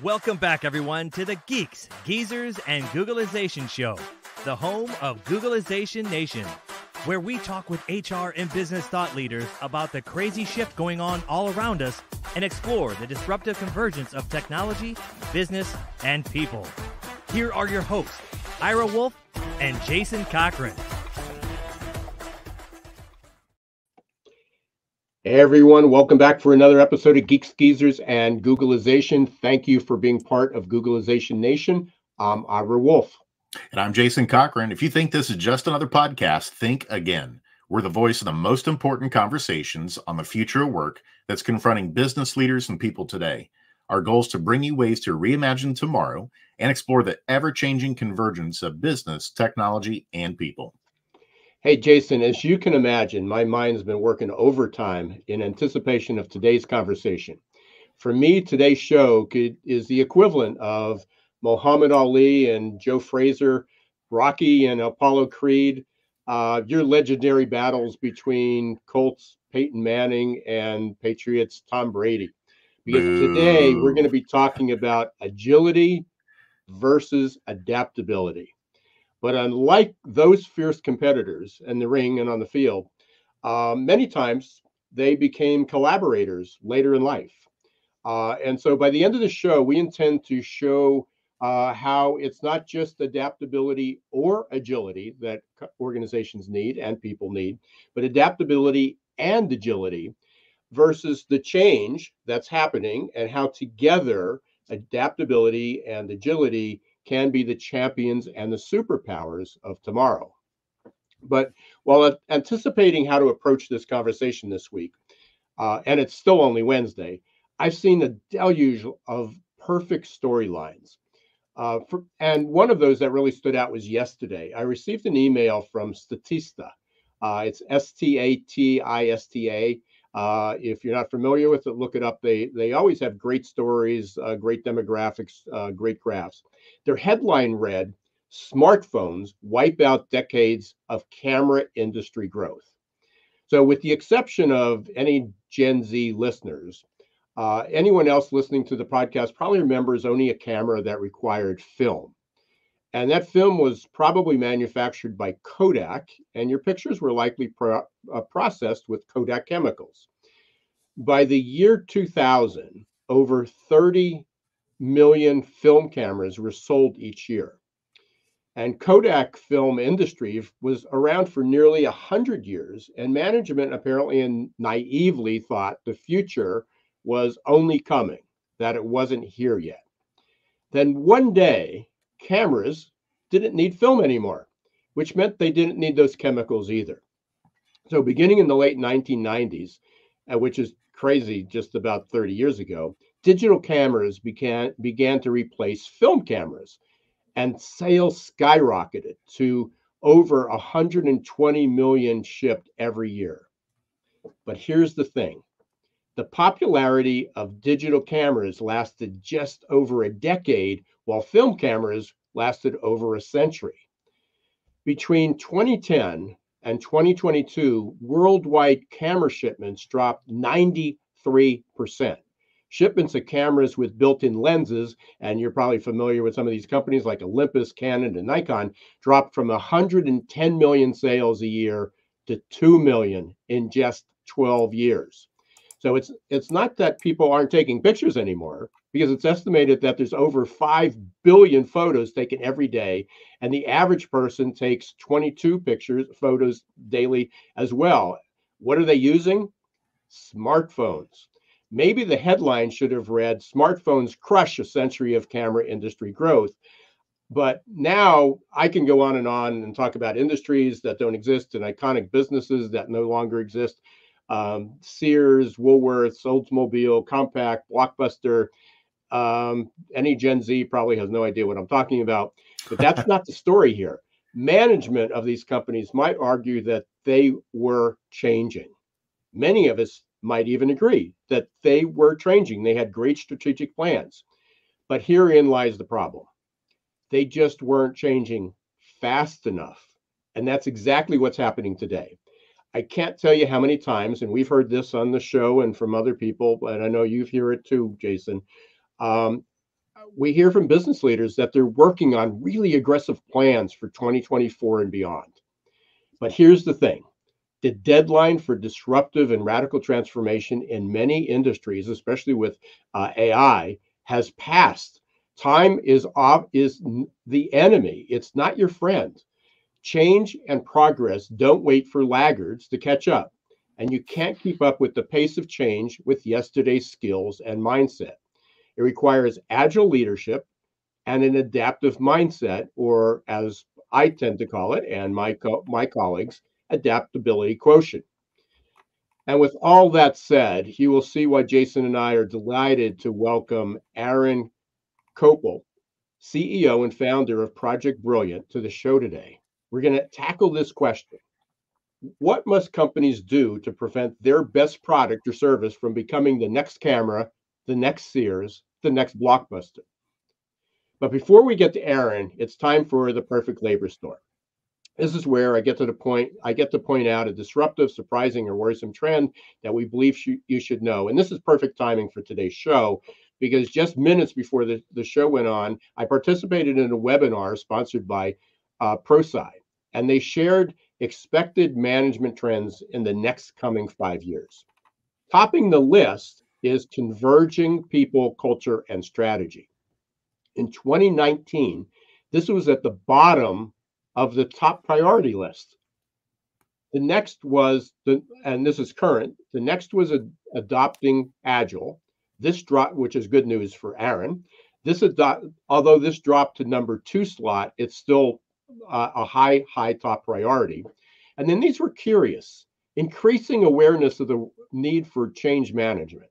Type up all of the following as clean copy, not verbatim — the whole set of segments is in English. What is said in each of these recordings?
Welcome back, everyone, to the Geeks, Geezers, and Googleization Show, the home of Googleization Nation, where we talk with HR and business thought leaders about the crazy shift going on all around us and explore the disruptive convergence of technology, business, and people. Here are your hosts, Ira Wolfe and Jason Cochran. Hey everyone, welcome back for another episode of Geeks, Geezers, and Googleization. Thank you for being part of Googleization Nation. I'm Ira Wolfe. And I'm Jason Cochran. If you think this is just another podcast, think again. We're the voice of the most important conversations on the future of work that's confronting business leaders and people today. Our goal is to bring you ways to reimagine tomorrow and explore the ever-changing convergence of business, technology, and people. Hey, Jason, as you can imagine, my mind's been working overtime in anticipation of today's conversation. For me, today's show is the equivalent of Muhammad Ali and Joe Frazier, Rocky and Apollo Creed, your legendary battles between Colts Peyton Manning and Patriots Tom Brady. Because today we're going to be talking about agility versus adaptability. But unlike those fierce competitors in the ring and on the field, many times they became collaborators later in life. And so by the end of the show, we intend to show how it's not just adaptability or agility that organizations need and people need, but adaptability and agility versus the change that's happening and how together adaptability and agility can be the champions and the superpowers of tomorrow. But while anticipating how to approach this conversation this week, and it's still only Wednesday, I've seen a deluge of perfect storylines. And one of those that really stood out was yesterday. I received an email from Statista. It's Statista. If you're not familiar with it, look it up. They always have great stories, great demographics, great graphs. Their headline read, "Smartphones Wipe Out Decades of Camera Industry Growth." So with the exception of any Gen Z listeners, anyone else listening to the podcast probably remembers owning a camera that required film. And that film was probably manufactured by Kodak, and your pictures were likely processed with Kodak chemicals. By the year 2000, over 30 million film cameras were sold each year. And Kodak film industry was around for nearly 100 years, and management apparently naively thought the future was only coming, that it wasn't here yet. Then one day, cameras didn't need film anymore, which meant they didn't need those chemicals either. So beginning in the late 1990s, which is crazy, just about 30 years ago, digital cameras began to replace film cameras, and sales skyrocketed to over 120 million shipped every year. But here's the thing. The popularity of digital cameras lasted just over a decade, while film cameras lasted over a century. Between 2010 and 2022, worldwide camera shipments dropped 93%. Shipments of cameras with built-in lenses, and you're probably familiar with some of these companies like Olympus, Canon, and Nikon, dropped from 110 million sales a year to 2 million in just 12 years. So it's not that people aren't taking pictures anymore, because it's estimated that there's over 5 billion photos taken every day, and the average person takes 22 photos daily as well. What are they using? Smartphones. Maybe the headline should have read, "Smartphones Crush a Century of Camera Industry Growth." But now I can go on and talk about industries that don't exist and iconic businesses that no longer exist. Sears, Woolworths, Oldsmobile, Compaq, Blockbuster. Any Gen Z probably has no idea what I'm talking about, but that's not the story here. Management of these companies might argue that they were changing. Many of us might even agree that they were changing. They had great strategic plans, but herein lies the problem. They just weren't changing fast enough. And that's exactly what's happening today. I can't tell you how many times, and we've heard this on the show and from other people, but I know you've heard it too, Jason. we hear from business leaders that they're working on really aggressive plans for 2024 and beyond. But here's the thing. The deadline for disruptive and radical transformation in many industries, especially with AI, has passed. Time is the enemy. It's not your friend. Change and progress don't wait for laggards to catch up, and you can't keep up with the pace of change with yesterday's skills and mindset. It requires agile leadership and an adaptive mindset, or as I tend to call it, and my colleagues, adaptability quotient. And with all that said, you will see why Jason and I are delighted to welcome Aaron Kopel, CEO and founder of Project Brilliant, to the show today. We're going to tackle this question. What must companies do to prevent their best product or service from becoming the next Camera, the next Sears, the next Blockbuster? But before we get to Aaron, it's time for the perfect labor storm. This is where I get to point out a disruptive, surprising, or worrisome trend that we believe you should know. And this is perfect timing for today's show, because just minutes before the show went on, I participated in a webinar sponsored by Bullseye, and they shared expected management trends in the next coming 5 years. Topping the list is converging people, culture, and strategy. In 2019, this was at the bottom of the top priority list. The next was, and this is current, the next was adopting Agile. This dropped, which is good news for Aaron. Although this dropped to number 2 slot, it's still a high top priority. And then these were curious, increasing awareness of the need for change management.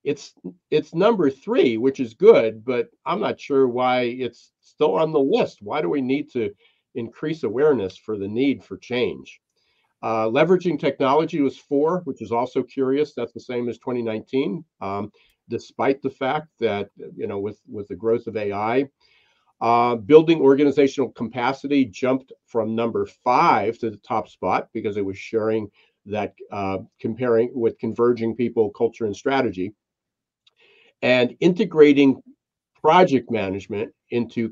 It's number 3, which is good, but I'm not sure why it's still on the list. Why do we need to increase awareness for the need for change? Leveraging technology was 4, which is also curious. That's the same as 2019, despite the fact that, with the growth of AI. Building organizational capacity jumped from number 5 to the top spot because it was sharing that comparing with converging people, culture, and strategy. And integrating project management into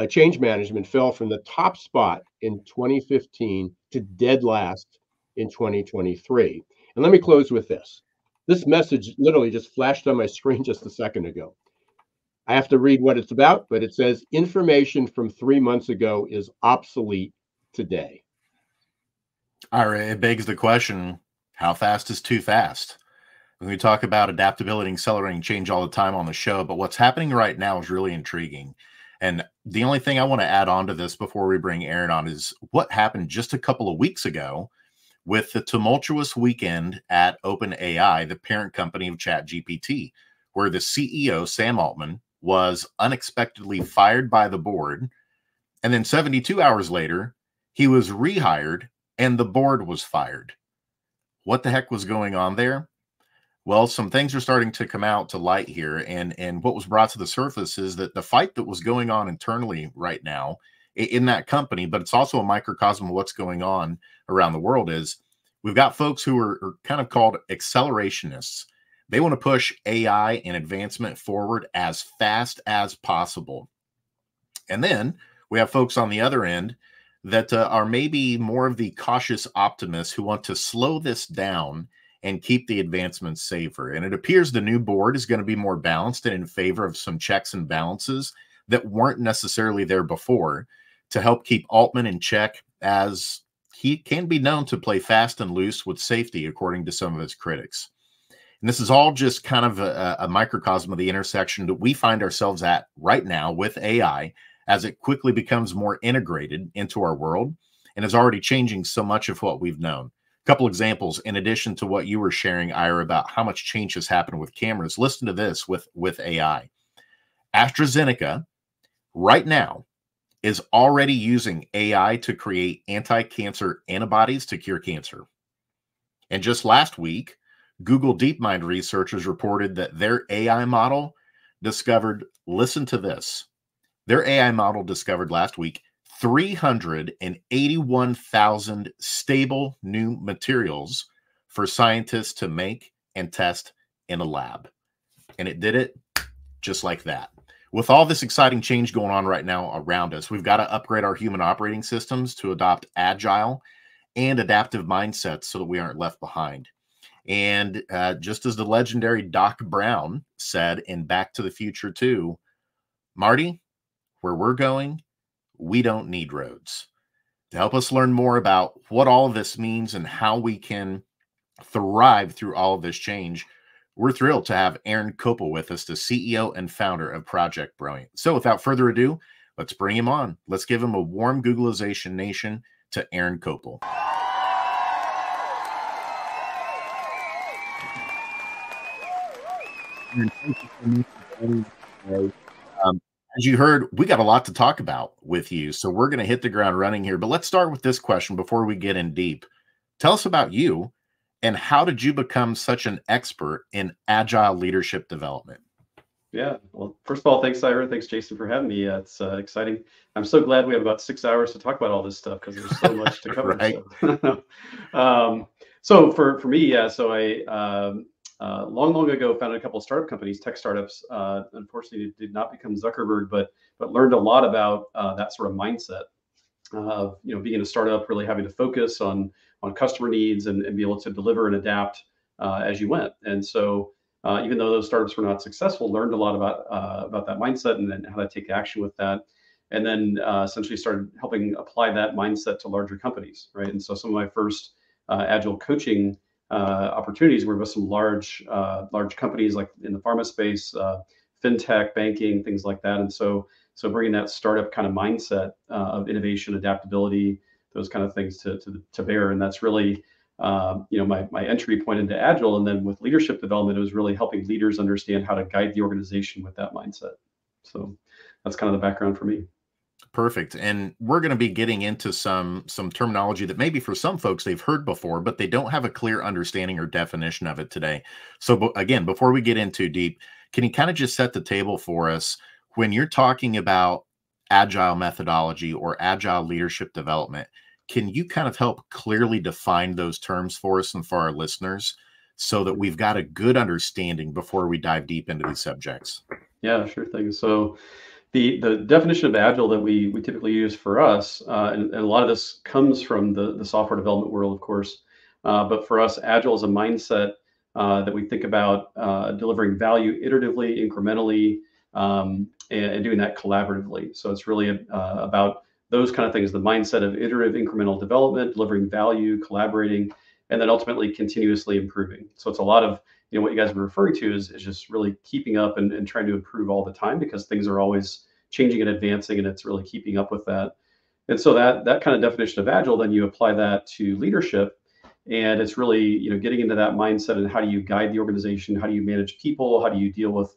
change management fell from the top spot in 2015 to dead last in 2023. And let me close with this. This message literally just flashed on my screen just a second ago. I have to read what it's about, but it says information from 3 months ago is obsolete today. All right, it begs the question, how fast is too fast? We talk about adaptability and accelerating change all the time on the show, but what's happening right now is really intriguing. And the only thing I want to add on to this before we bring Aaron on is what happened just a couple of weeks ago with the tumultuous weekend at OpenAI, the parent company of ChatGPT, where the CEO, Sam Altman, was unexpectedly fired by the board. And then 72 hours later, he was rehired and the board was fired. What the heck was going on there? Well, some things are starting to come out to light here. And what was brought to the surface is that the fight that was going on internally right now in that company, but it's also a microcosm of what's going on around the world, is we've got folks who are kind of called accelerationists. They want to push AI and advancement forward as fast as possible. And then we have folks on the other end that are maybe more of the cautious optimists who want to slow this down and keep the advancements safer. And it appears the new board is going to be more balanced and in favor of some checks and balances that weren't necessarily there before to help keep Altman in check, as he can be known to play fast and loose with safety, according to some of his critics. And this is all just kind of a microcosm of the intersection that we find ourselves at right now with AI as it quickly becomes more integrated into our world and is already changing so much of what we've known. A couple examples, in addition to what you were sharing, Ira, about how much change has happened with cameras. Listen to this with AI. AstraZeneca right now is already using AI to create anti-cancer antibodies to cure cancer. And just last week, Google DeepMind researchers reported that their AI model discovered, listen to this, their AI model discovered last week 381,000 stable new materials for scientists to make and test in a lab. And it did it just like that. With all this exciting change going on right now around us, we've got to upgrade our human operating systems to adopt agile and adaptive mindsets so that we aren't left behind. And just as the legendary Doc Brown said in Back to the Future 2, Marty, where we're going, we don't need roads. To help us learn more about what all of this means and how we can thrive through all of this change, we're thrilled to have Aaron Kopel with us, the CEO and founder of Project Brilliant. So without further ado, let's bring him on. Let's give him a warm Googleization nation to Aaron Kopel. Aaron, thank you so much for joining us today. As you heard, we got a lot to talk about with you, so we're going to hit the ground running here. But let's start with this question before we get in deep. Tell us about you, and how did you become such an expert in agile leadership development? Yeah, well, first of all, thanks, Ira. Thanks, Jason, for having me. It's exciting. I'm so glad we have about 6 hours to talk about all this stuff because there's so much to cover. Right. So for me, yeah, so I long ago founded a couple of startup companies, tech startups. Unfortunately, did not become Zuckerberg, but learned a lot about that sort of mindset of being in a startup, really having to focus on customer needs and be able to deliver and adapt as you went. And so even though those startups were not successful, learned a lot about that mindset and then how to take action with that. And then essentially started helping apply that mindset to larger companies, right? And so some of my first agile coaching opportunities were with some large companies like in the pharma space, fintech, banking, things like that. And so bringing that startup kind of mindset of innovation, adaptability, those kind of things to bear. And that's really my entry point into Agile. And then with leadership development, it was really helping leaders understand how to guide the organization with that mindset. So that's kind of the background for me. Perfect. And we're going to be getting into some terminology that maybe for some folks they've heard before, but they don't have a clear understanding or definition of it today. So again, before we get in too deep, can you kind of just set the table for us when you're talking about agile methodology or agile leadership development? Can you kind of help clearly define those terms for us and for our listeners so that we've got a good understanding before we dive deep into these subjects? Yeah, sure thing. So the definition of agile that we typically use for us, and a lot of this comes from the software development world, of course, but for us, agile is a mindset that we think about delivering value iteratively, incrementally, and doing that collaboratively. So it's really about those kind of things, the mindset of iterative incremental development, delivering value, collaborating, and then ultimately continuously improving. So it's a lot of what you guys were referring to is just really keeping up and trying to improve all the time because things are always changing and advancing, and it's really keeping up with that. And so that kind of definition of agile, then you apply that to leadership, and it's really getting into that mindset and how do you guide the organization, how do you manage people, how do you deal with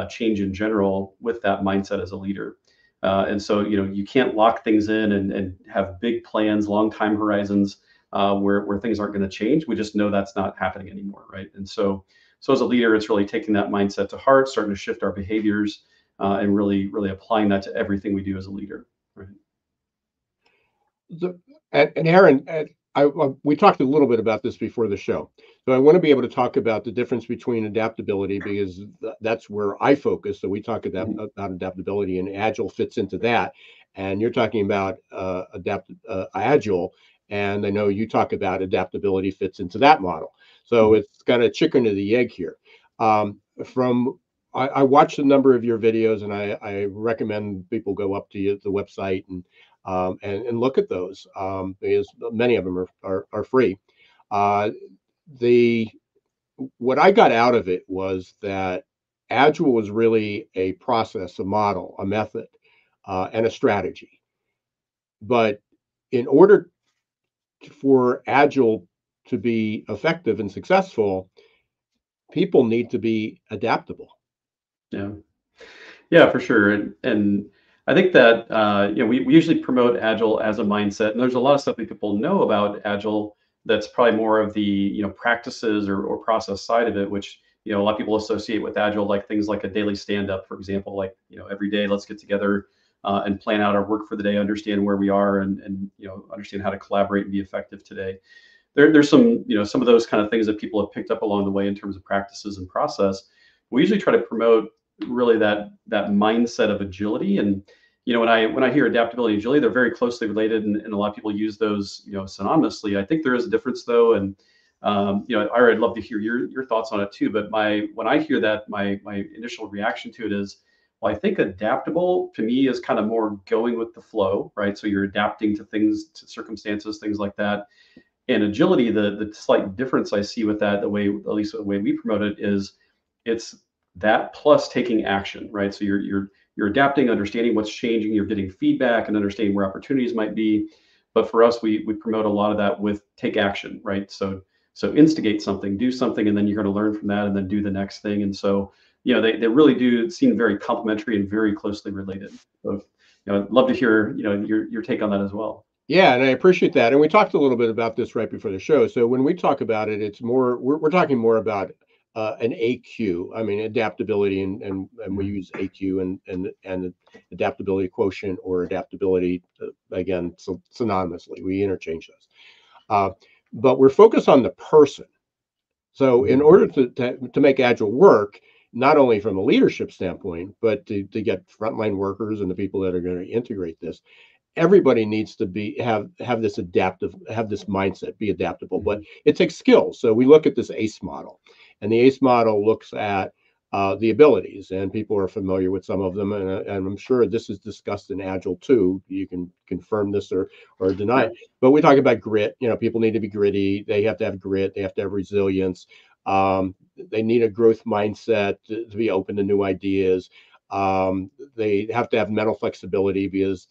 change in general with that mindset as a leader. And so you can't lock things in and have big plans, long time horizons where things aren't going to change. We just know that's not happening anymore, right? And so as a leader, it's really taking that mindset to heart, starting to shift our behaviors, and really applying that to everything we do as a leader. Right. And Aaron, we talked a little bit about this before the show. So I want to be able to talk about the difference between adaptability because that's where I focus. So we talk about adaptability, and Agile fits into that. And you're talking about Agile, and I know you talk about adaptability fits into that model. So it's kind of chicken or the egg here. I watched a number of your videos, and I recommend people go up to the website and look at those because many of them are free. What I got out of it was that Agile was really a process, a model, a method, and a strategy. But in order for Agile to be effective and successful, people need to be adaptable. Yeah, for sure. And I think that we usually promote Agile as a mindset, and there's a lot of stuff that people know about Agile that's probably more of the practices or process side of it, which a lot of people associate with Agile, like things like a daily stand-up, for example, like every day let's get together and plan out our work for the day, understand where we are, and understand how to collaborate and be effective today. There's some some of those kind of things that people have picked up along the way in terms of practices and process. We usually try to promote really that mindset of agility. And when I hear adaptability and agility, they're very closely related, and a lot of people use those synonymously. I think there is a difference though, and Ira, I'd love to hear your thoughts on it too. But when I hear that, my initial reaction to it is, well, I think adaptable to me is kind of more going with the flow, right? So you're adapting to things, to circumstances, things like that. And agility, the slight difference I see with that, at least the way we promote it, is it's that plus taking action, right? So you're adapting, understanding what's changing, you're getting feedback and understanding where opportunities might be. But for us, we promote a lot of that with take action, right? So instigate something, do something, and then you're going to learn from that and then do the next thing. And so, they really do seem very complementary and very closely related. So, I'd love to hear, your take on that as well. Yeah, and I appreciate that. And we talked a little bit about this right before the show. So when we talk about it, it's more, we're talking more about an AQ. I mean, adaptability, and we use AQ and adaptability quotient or adaptability, again, so synonymously. We interchange those. But we're focused on the person. So in order to make Agile work, not only from a leadership standpoint, but to get frontline workers and the people that are going to integrate this, everybody needs to have this mindset, be adaptable. But it takes skills. So we look at this ACE model, and the ACE model looks at the abilities, and people are familiar with some of them, and I'm sure this is discussed in Agile too. You can confirm this or deny it. But we talk about grit. People need to be gritty. They have to have grit. They have to have resilience. They need a growth mindset to be open to new ideas. They have to have mental flexibility, because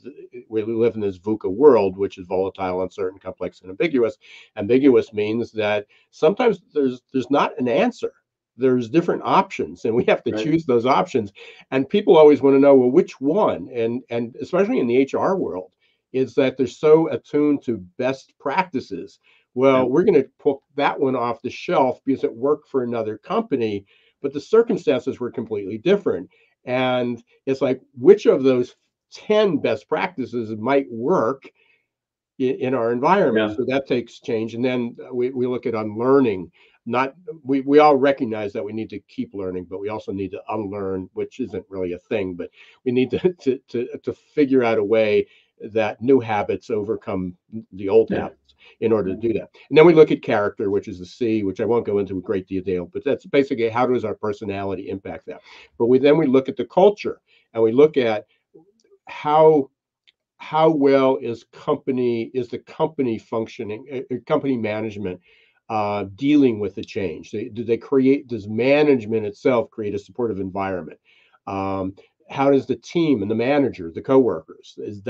we live in this VUCA world, which is volatile, uncertain, complex, and ambiguous. Ambiguous means that sometimes there's not an answer. There's different options, and we have to choose those options. And people always want to know, well, which one? And especially in the HR world, is that they're so attuned to best practices. Well, we're going to put that one off the shelf because it worked for another company, but the circumstances were completely different. And it's like, which of those 10 best practices might work in our environment? So that takes change. And then we look at unlearning. We all recognize that we need to keep learning, but we also need to unlearn, which isn't really a thing, but we need to figure out a way that new habits overcome the old habits in order to do that. And then we look at character, which is the C, which I won't go into in great detail, but that's basically how does our personality impact that. But we look at the culture, and we look at how well is the company functioning, company management dealing with the change. Does management itself create a supportive environment? How does the team and the manager, the coworkers, does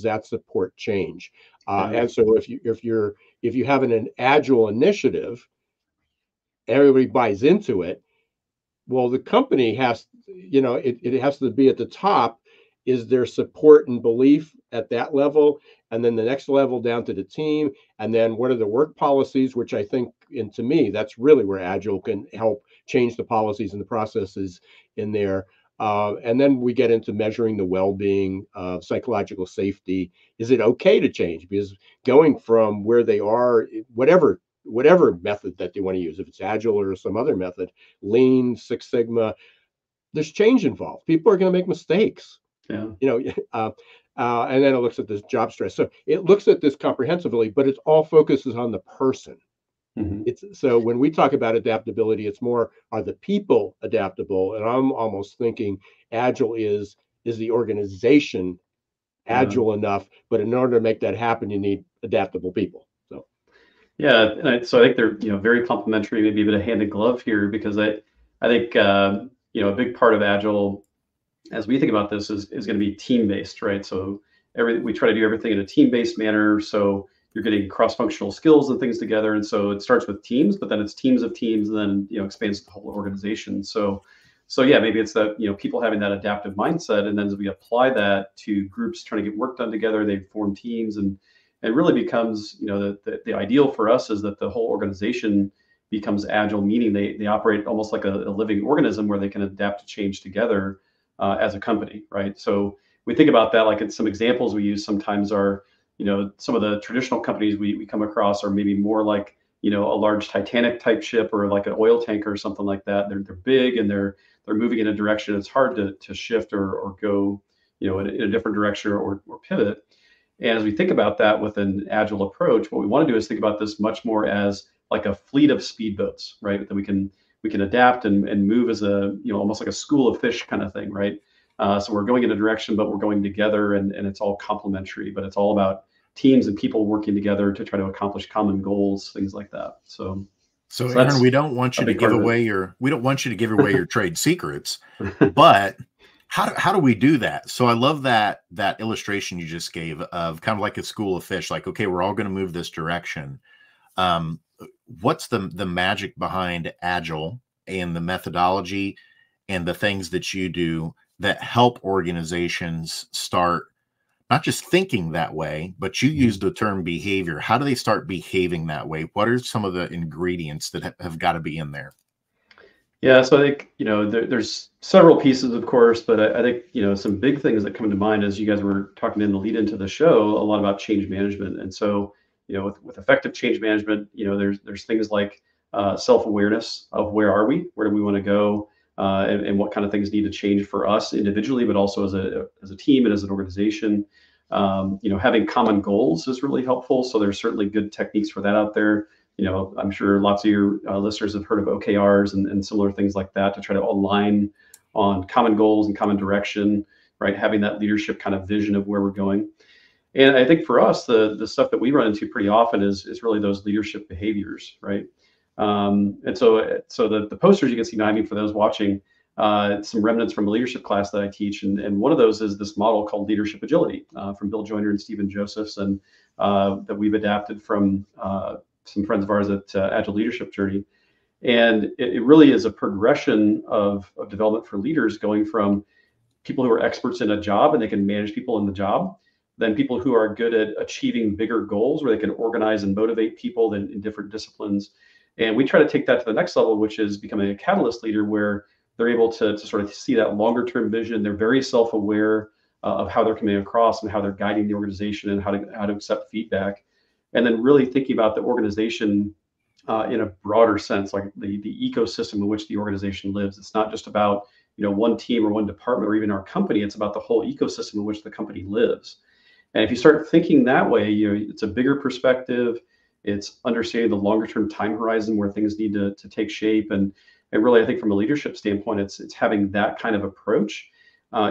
that support change? And so if you have an Agile initiative, everybody buys into it. Well, the company has, it has to be at the top. Is there support and belief at that level? And then the next level down to the team. And then what are the work policies, which I think, and to me, that's really where Agile can help change the policies and the processes in there. And then we get into measuring the well-being, psychological safety. Is it okay to change? Because going from where they are, whatever method that they want to use, if it's Agile or some other method, Lean, Six Sigma, there's change involved. People are going to make mistakes. And then it looks at this job stress. So it looks at this comprehensively, but it all focuses on the person. So when we talk about adaptability, it's more, are the people adaptable? And I'm almost thinking Agile is the organization agile enough, but in order to make that happen, you need adaptable people. So so I think they're very complementary, maybe a bit of hand in glove here, because I think a big part of Agile, as we think about this, is going to be team based, right? So we try to do everything in a team based manner. So you're getting cross-functional skills and things together. And so it starts with teams, but then it's teams of teams, and then, expands to the whole organization. So maybe it's that, people having that adaptive mindset. And then as we apply that to groups trying to get work done together, they form teams, and it really becomes, the ideal for us is that the whole organization becomes Agile, meaning they operate almost like a living organism where they can adapt to change together as a company, right? So we think about that, like some examples we use sometimes are, some of the traditional companies we come across are maybe more like a large Titanic type ship or like an oil tanker or something like that. They're big and they're moving in a direction. It's hard to shift or go, in a different direction or pivot. And as we think about that with an agile approach, what we want to do is think about this much more as like a fleet of speedboats, right? That we can adapt and move as a, almost like a school of fish kind of thing, right? So we're going in a direction, but we're going together, and it's all complementary, but it's all about teams and people working together to try to accomplish common goals, things like that. So Aaron, we don't want you to give away your trade secrets, but how do we do that? So I love that illustration you just gave of kind of like a school of fish, like, okay, we're all going to move this direction. What's the magic behind Agile and the methodology and the things that you do that help organizations start not just thinking that way, but you use the term behavior. How do they start behaving that way? What are some of the ingredients that have got to be in there? Yeah, so I think, there's several pieces, of course, but I think, some big things that come to mind as you guys were talking in the lead into the show, a lot about change management. And so, with effective change management, there's things like self-awareness of where are we, where do we want to go, and what kind of things need to change for us individually, but also as a team and as an organization. Having common goals is really helpful. So there's certainly good techniques for that out there. I'm sure lots of your listeners have heard of OKRs and similar things like that to try to align on common goals and common direction, right? Having that leadership kind of vision of where we're going. And I think for us, the stuff that we run into pretty often is really those leadership behaviors, right? And so the posters you can see behind me for those watching, some remnants from a leadership class that I teach. And one of those is this model called leadership agility from Bill Joyner and Stephen Josephs, and that we've adapted from some friends of ours at Agile Leadership Journey. And it really is a progression of development for leaders, going from people who are experts in a job and they can manage people in the job, then people who are good at achieving bigger goals where they can organize and motivate people in different disciplines. And we try to take that to the next level, which is becoming a catalyst leader, where they're able to sort of see that longer term vision. They're very self-aware of how they're coming across and how they're guiding the organization and how to accept feedback. And then really thinking about the organization in a broader sense, like the ecosystem in which the organization lives. It's not just about one team or one department or even our company. It's about the whole ecosystem in which the company lives. And if you start thinking that way, it's a bigger perspective. It's understanding the longer term time horizon where things need to take shape. And really, I think from a leadership standpoint, it's having that kind of approach.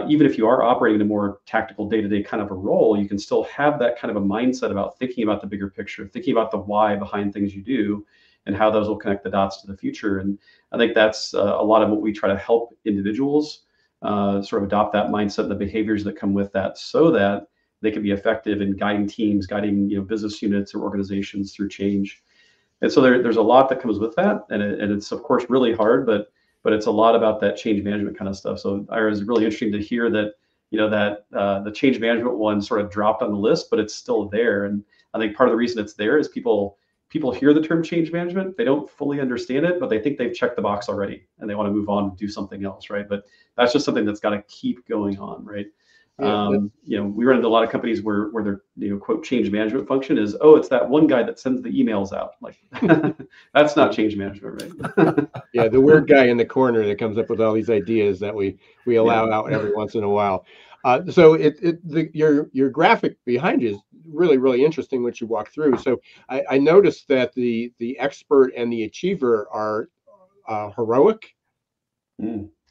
Even if you are operating in a more tactical day-to-day kind of a role, you can still have that kind of a mindset about thinking about the bigger picture, thinking about the why behind things you do and how those will connect the dots to the future. And I think that's a lot of what we try to help individuals sort of adopt that mindset and the behaviors that come with that, so that they can be effective in guiding teams, guiding business units or organizations through change. And so there's a lot that comes with that, and it's of course really hard, but it's a lot about that change management kind of stuff. So Ira, is really interesting to hear that that the change management one sort of dropped on the list, but it's still there. And I think part of the reason it's there is people hear the term change management, they don't fully understand it, but they think they've checked the box already and they want to move on and do something else, right? But that's just something that's got to keep going on, right? Yeah, we run into a lot of companies where their quote change management function is, it's that one guy that sends the emails out. Like that's not change management, right? Yeah, the weird guy in the corner that comes up with all these ideas that we allow out every once in a while. So your graphic behind you is really, really interesting, what you walk through. So I noticed that the expert and the achiever are heroic.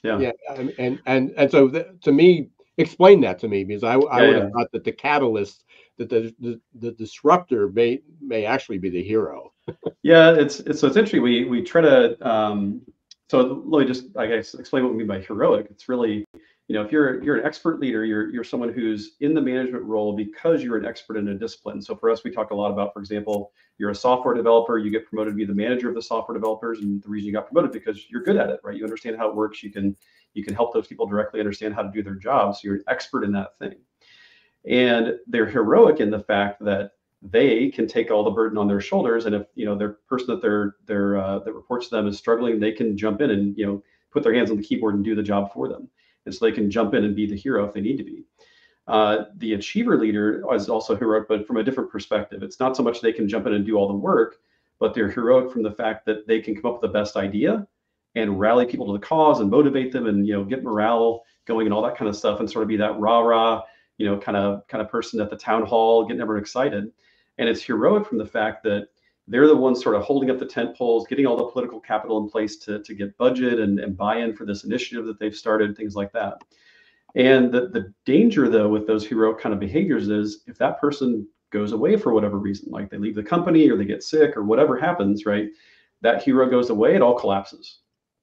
Yeah. And so to me, explain that to me, because I would have thought that the catalyst, that the disruptor may actually be the hero. Yeah, it's interesting. We try to so let me just, I guess, explain what we mean by heroic. It's really, if you're an expert leader, you're someone who's in the management role because you're an expert in a discipline. So for us, we talk a lot about, for example, you're a software developer, you get promoted to be the manager of the software developers, and the reason you got promoted because you're good at it, right? You understand how it works. You can help those people directly understand how to do their jobs. So you're an expert in that thing. And they're heroic in the fact that they can take all the burden on their shoulders. And if, their person that reports to them is struggling, they can jump in and, put their hands on the keyboard and do the job for them. And so they can jump in and be the hero if they need to be. The achiever leader is also heroic, but from a different perspective. It's not so much they can jump in and do all the work, but they're heroic from the fact that they can come up with the best idea and rally people to the cause and motivate them and, get morale going and all that kind of stuff, and sort of be that rah-rah, kind of person at the town hall, getting everyone excited. And it's heroic from the fact that they're the ones sort of holding up the tent poles, getting all the political capital in place to get budget and buy-in for this initiative that they've started, things like that. And the danger, though, with those heroic kind of behaviors is if that person goes away for whatever reason, like they leave the company or they get sick or whatever happens, right? That hero goes away, it all collapses,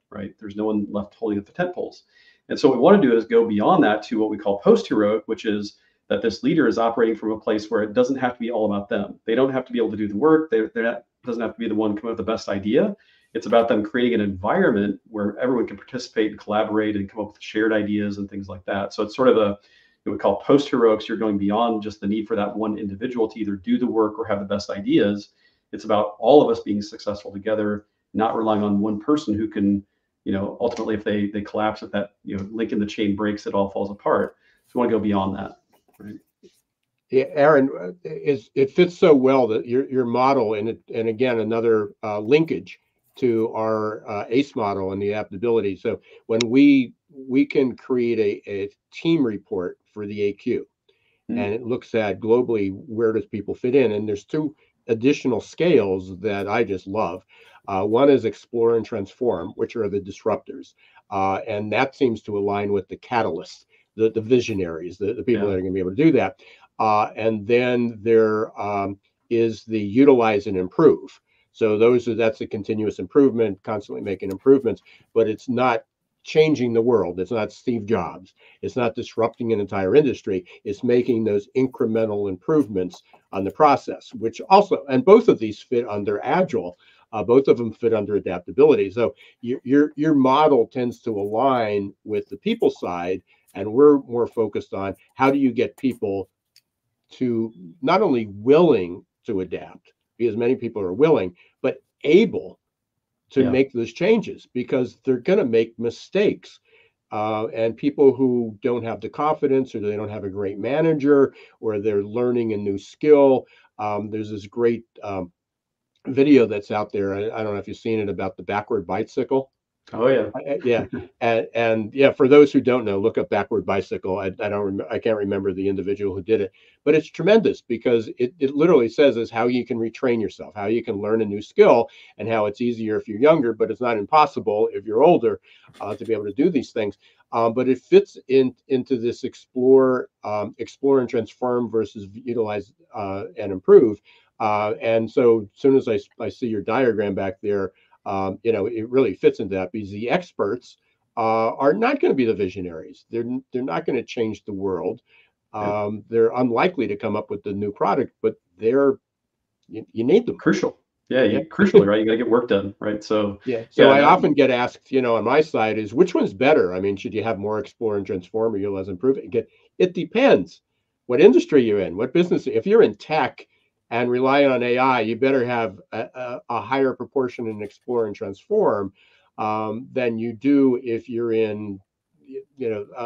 right? There's no one left holding up the tent poles. And so what we want to do is go beyond that to what we call post-heroic, which is that this leader is operating from a place where it doesn't have to be all about them. They don't have to be able to do the work. Doesn't have to be the one coming up with the best idea. It's about them creating an environment where everyone can participate and collaborate and come up with shared ideas and things like that. So it's sort of what we call post-heroics. You're going beyond just the need for that one individual to either do the work or have the best ideas. It's about all of us being successful together, not relying on one person who can, ultimately if they collapse, if that link in the chain breaks, it all falls apart. So we want to go beyond that. Right. Yeah, Aaron, it fits so well that your model, and again another linkage to our ACE model and the adaptability. So when we can create a team report for the AQ, and it looks at globally where does people fit in, and there's two additional scales that I just love. One is explore and transform, which are the disruptors, and that seems to align with the catalysts, the visionaries, the people that are going to be able to do that. And then there is the utilize and improve. So that's a continuous improvement, constantly making improvements, but it's not changing the world. It's not Steve Jobs. It's not disrupting an entire industry. It's making those incremental improvements on the process, which also, and both of these fit under Agile. Both of them fit under adaptability. So your model tends to align with the people side, and we're more focused on how do you get people to not only willing to adapt, because many people are willing, but able to make those changes, because they're going to make mistakes. And people who don't have the confidence, or they don't have a great manager, or they're learning a new skill. There's this great video that's out there. I don't know if you've seen it, about the backward bicycle. Oh yeah, yeah, and yeah. For those who don't know, look up backward bicycle. I can't remember the individual who did it, but it's tremendous, because it literally says is how you can retrain yourself, how you can learn a new skill, and how it's easier if you're younger, but it's not impossible if you're older to be able to do these things. But it fits into this explore and transform versus utilize and improve. And so as soon as I see your diagram back there. It really fits into that, because the experts are not going to be the visionaries. They're not going to change the world. They're unlikely to come up with the new product, but you need them. Crucial. Yeah, crucial, right? You got to get work done, right? So I often get asked, on my side, is which one's better? I mean, should you have more explore and transform, or utilize and improve? It depends what industry you're in, what business. If you're in tech and rely on AI, you better have a higher proportion in explore and transform than you do if you're in,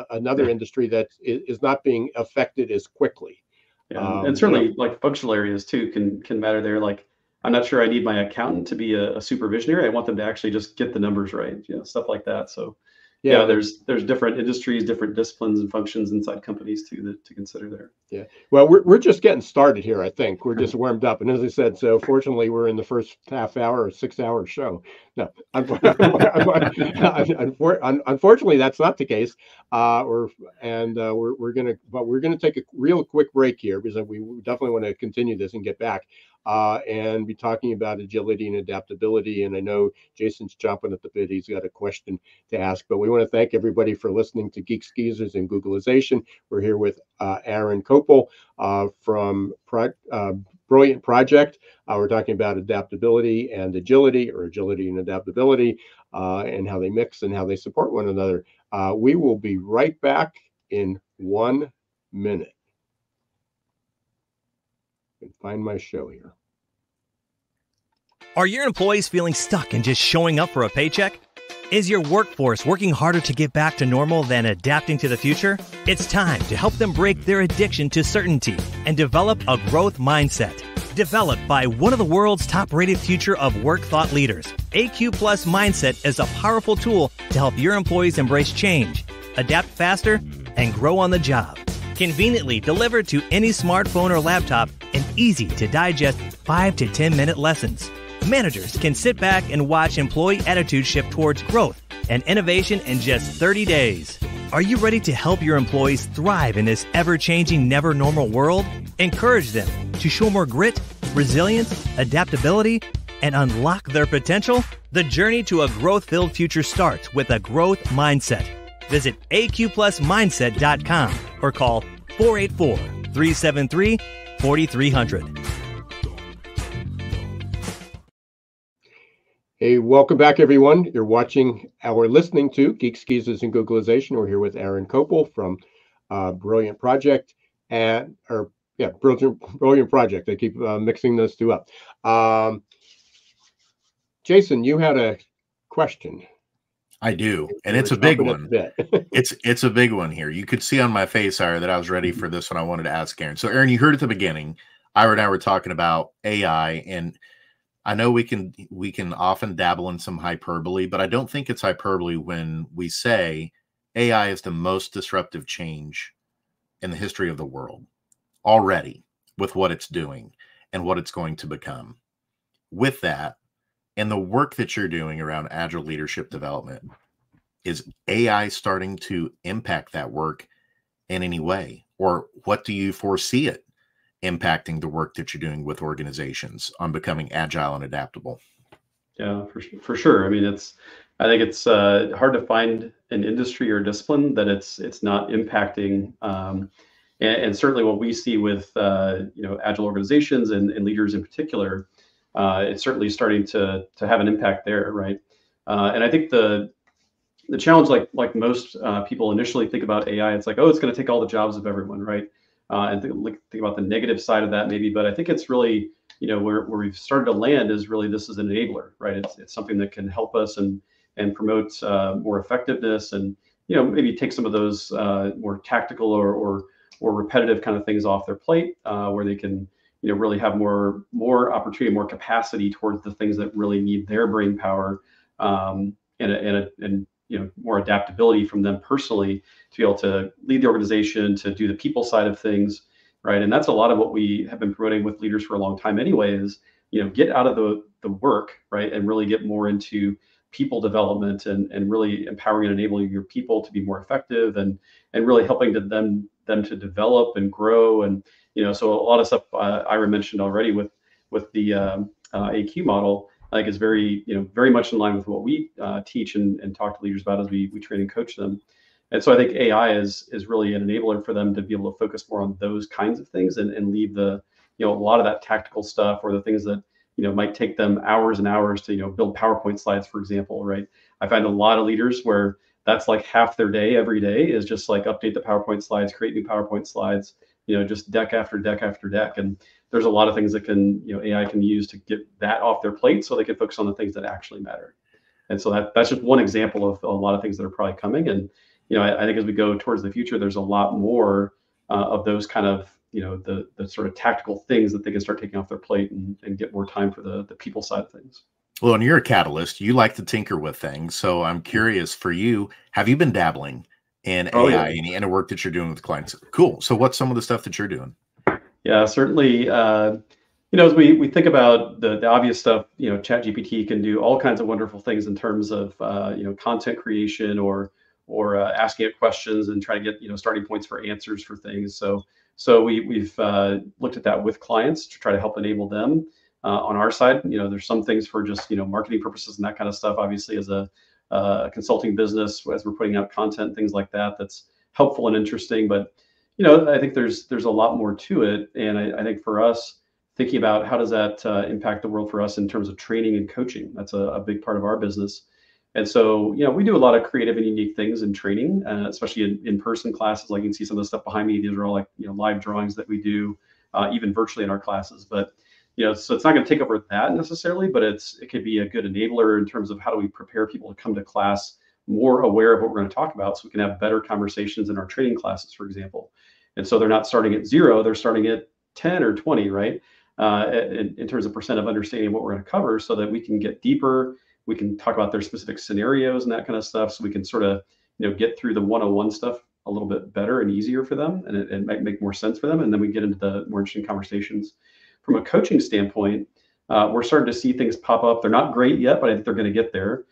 another industry that is not being affected as quickly. And certainly, like functional areas too can matter there. Like, I'm not sure I need my accountant to be a supervisionary. I want them to actually just get the numbers right, stuff like that. So there's different industries, different disciplines and functions inside companies too to consider there. Yeah. Well, we're just getting started here. I think we're just warmed up, and as I said, so fortunately we're in the first half hour or 6 hour show. No, unfortunately that's not the case. We're gonna take a real quick break here, because we definitely want to continue this and get back. And be talking about agility and adaptability. And I know Jason's chomping at the bit. He's got a question to ask, but we want to thank everybody for listening to Geeks, Geezers, and Googleization. We're here with Aaron Kopel from Brilliant Project. We're talking about adaptability and agility, or agility and adaptability, and how they mix and how they support one another. We will be right back in 1 minute. Find my show here. Are your employees feeling stuck and just showing up for a paycheck? Is your workforce working harder to get back to normal than adapting to the future? It's time to help them break their addiction to certainty and develop a growth mindset. Developed by one of the world's top-rated future of work thought leaders, AQ Plus Mindset is a powerful tool to help your employees embrace change, adapt faster, and grow on the job. Conveniently delivered to any smartphone or laptop in easy-to-digest 5 to 10-minute lessons. Managers can sit back and watch employee attitude shift towards growth and innovation in just 30 days. Are you ready to help your employees thrive in this ever-changing, never-normal world? Encourage them to show more grit, resilience, adaptability, and unlock their potential? The journey to a growth-filled future starts with a growth mindset. Visit aqplusmindset.com or call 484-373-4300. Hey, welcome back, everyone. You're watching or listening to Geeks, Geezers, and Googlization. We're here with Aaron Kopel from Brilliant Project Brilliant Project. I keep mixing those two up. Jason, you had a question. I do, and it's a big one. It's a big one here. You could see on my face, Ira, that I was ready for this one. I wanted to ask Aaron. So, Aaron, you heard at the beginning, Ira and I were talking about AI, and I know we can often dabble in some hyperbole, but I don't think it's hyperbole when we say AI is the most disruptive change in the history of the world already, with what it's doing and what it's going to become. With that, and the work that you're doing around agile leadership development, is AI starting to impact that work in any way? Or what do you foresee it impacting the work that you're doing with organizations on becoming agile and adaptable? Yeah, for sure. I mean, I think it's hard to find an industry or discipline that it's not impacting. And certainly what we see with agile organizations and leaders in particular, it's certainly starting to have an impact there, right? And I think the challenge, like most people initially think about AI, it's like, oh, it's going to take all the jobs of everyone, right? And think about the negative side of that maybe, but I think it's really, where we've started to land is really this is an enabler, right? It's something that can help us and promote more effectiveness, and maybe take some of those more tactical or repetitive kind of things off their plate, where they can really have more opportunity, more capacity towards the things that really need their brain power, and more adaptability from them personally to be able to lead the organization, to do the people side of things, right? And that's a lot of what we have been promoting with leaders for a long time anyway, is, get out of the work, right? And really get more into people development and really empowering and enabling your people to be more effective, and really helping them to develop and grow. And, so a lot of stuff Ira mentioned already with the AQ model, I think is very much in line with what we teach and talk to leaders about as we train and coach them. And so I think AI is really an enabler for them to be able to focus more on those kinds of things and leave a lot of that tactical stuff, or the things that might take them hours and hours to build PowerPoint slides, for example, right? I find a lot of leaders where that's like half their day every day is just like update the PowerPoint slides, create new PowerPoint slides, just deck after deck after deck. And there's a lot of things that AI can use to get that off their plate so they can focus on the things that actually matter. And so that's just one example of a lot of things that are probably coming. And, I think as we go towards the future, there's a lot more of those kind of, the sort of tactical things that they can start taking off their plate and get more time for the people side of things. Well, and you're a catalyst. You like to tinker with things. So I'm curious, for you, have you been dabbling in AI and the work that you're doing with clients? Cool. So what's some of the stuff that you're doing? Yeah, certainly. As we think about the obvious stuff, ChatGPT can do all kinds of wonderful things in terms of content creation or asking it questions and trying to get starting points for answers for things. So we've looked at that with clients to try to help enable them. On our side, there's some things for just marketing purposes and that kind of stuff. Obviously, as a consulting business, as we're putting out content, things like that, that's helpful and interesting. But I think there's a lot more to it, and I think for us, thinking about how does that impact the world for us in terms of training and coaching, that's a big part of our business. And so we do a lot of creative and unique things in training, especially in in-person classes. Like you can see some of the stuff behind me; these are all like live drawings that we do, even virtually in our classes. But so it's not going to take over that necessarily, but it could be a good enabler in terms of how do we prepare people to come to class more aware of what we're going to talk about, so we can have better conversations in our training classes, for example. And so they're not starting at 0, they're starting at 10 or 20, right? in terms of percent of understanding what we're going to cover, so that we can get deeper. We can talk about their specific scenarios and that kind of stuff, so we can sort of get through the one-on-one stuff a little bit better and easier for them, and it might make more sense for them. And then we get into the more interesting conversations. From a coaching standpoint, we're starting to see things pop up. They're not great yet, but I think they're going to get there,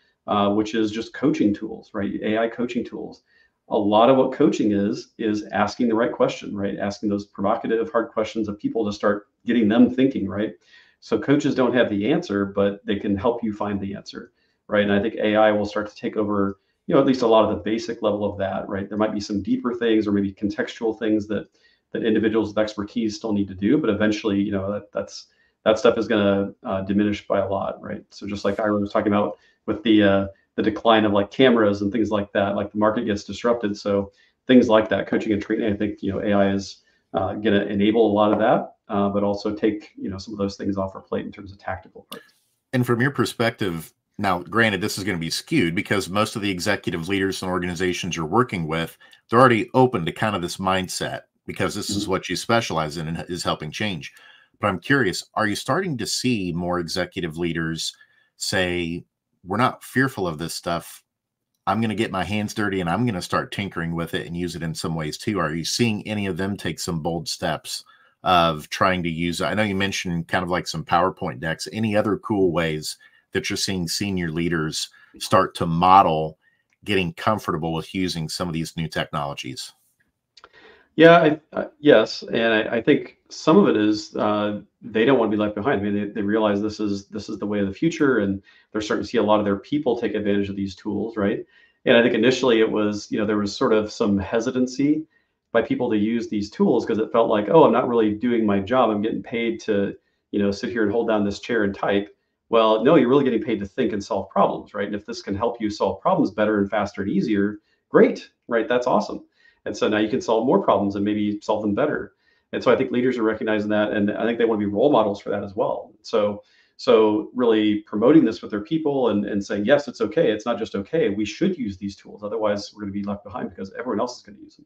which is just coaching tools, right? AI coaching tools. A lot of what coaching is asking the right question, right? Asking those provocative, hard questions of people to start getting them thinking, right? So coaches don't have the answer, but they can help you find the answer, right? And I think AI will start to take over, at least a lot of the basic level of that, right? There might be some deeper things, or maybe contextual things that individuals with expertise still need to do, but eventually, that stuff is going to diminish by a lot, right? So just like Ira was talking about with the decline of like cameras and things like that, like the market gets disrupted. So things like that, coaching and training, I think AI is going to enable a lot of that, but also take some of those things off our plate in terms of tactical parts. And from your perspective, now, granted, this is going to be skewed because most of the executive leaders and organizations you're working with, they're already open to kind of this mindset because this is what you specialize in and is helping change. But I'm curious, are you starting to see more executive leaders say, we're not fearful of this stuff. I'm going to get my hands dirty and I'm going to start tinkering with it and use it in some ways too. Are you seeing any of them take some bold steps of trying to use it? I know you mentioned kind of like some PowerPoint decks. Any other cool ways that you're seeing senior leaders start to model getting comfortable with using some of these new technologies? Yeah, yes, and I think some of it is they don't want to be left behind. I mean, they realize this is the way of the future, and they're starting to see a lot of their people take advantage of these tools, right? And I think initially it was, there was sort of some hesitancy by people to use these tools because it felt like, oh, I'm not really doing my job. I'm getting paid to, sit here and hold down this chair and type. Well, no, you're really getting paid to think and solve problems, right? And if this can help you solve problems better and faster and easier, great, right? That's awesome. And so now you can solve more problems and maybe solve them better. And so I think leaders are recognizing that, and I think they want to be role models for that as well. So really promoting this with their people and saying, yes, it's okay. It's not just okay. We should use these tools. Otherwise, we're going to be left behind because everyone else is going to use them.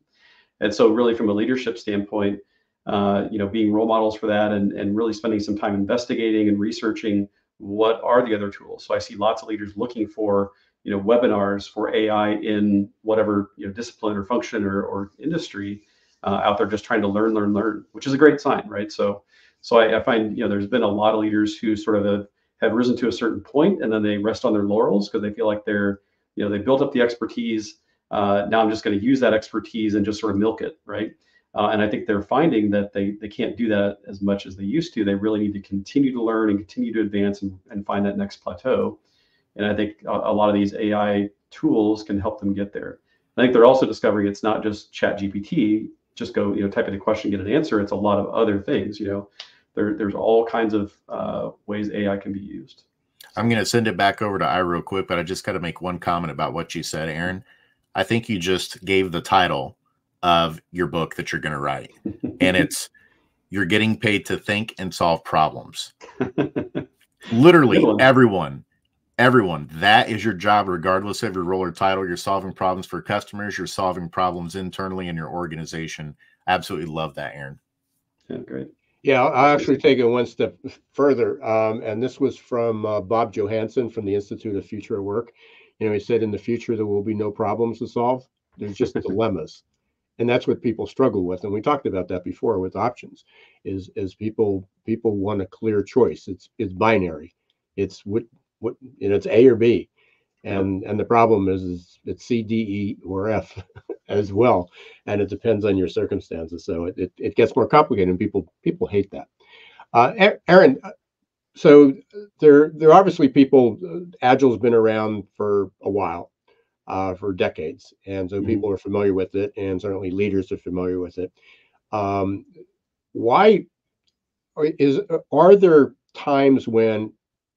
And so really from a leadership standpoint, being role models for that and really spending some time investigating and researching what are the other tools. So I see lots of leaders looking for webinars for AI in whatever discipline or function or industry out there, just trying to learn, which is a great sign, right? So I find there's been a lot of leaders who sort of have risen to a certain point and then they rest on their laurels because they feel like they're they built up the expertise. Now I'm just going to use that expertise and just sort of milk it, right? And I think they're finding that they can't do that as much as they used to. They really need to continue to learn and continue to advance and find that next plateau. And I think a lot of these AI tools can help them get there. I think they're also discovering it's not just ChatGPT, just go, type in a question, get an answer. It's a lot of other things, there's all kinds of ways AI can be used. I'm going to send it back over to I real quick, but I just got to make one comment about what you said, Aaron. I think you just gave the title of your book that you're going to write. And it's, you're getting paid to think and solve problems. Literally everyone, that is your job, regardless of your role or title. You're solving problems for customers. You're solving problems internally in your organization. Absolutely love that, Aaron. Yeah, great. Yeah, I'll actually take it one step further. And this was from Bob Johansson from the Institute of Future Work. He said in the future, there will be no problems to solve. There's just dilemmas. And that's what people struggle with. And we talked about that before with options is people want a clear choice. It's binary. It's it's A or B. And the problem is it's C, D, E, or F as well. And it depends on your circumstances. So it gets more complicated and people hate that. Aaron, so there are obviously people, Agile's been around for a while, for decades. And so people are familiar with it, and certainly leaders are familiar with it. Why are there times when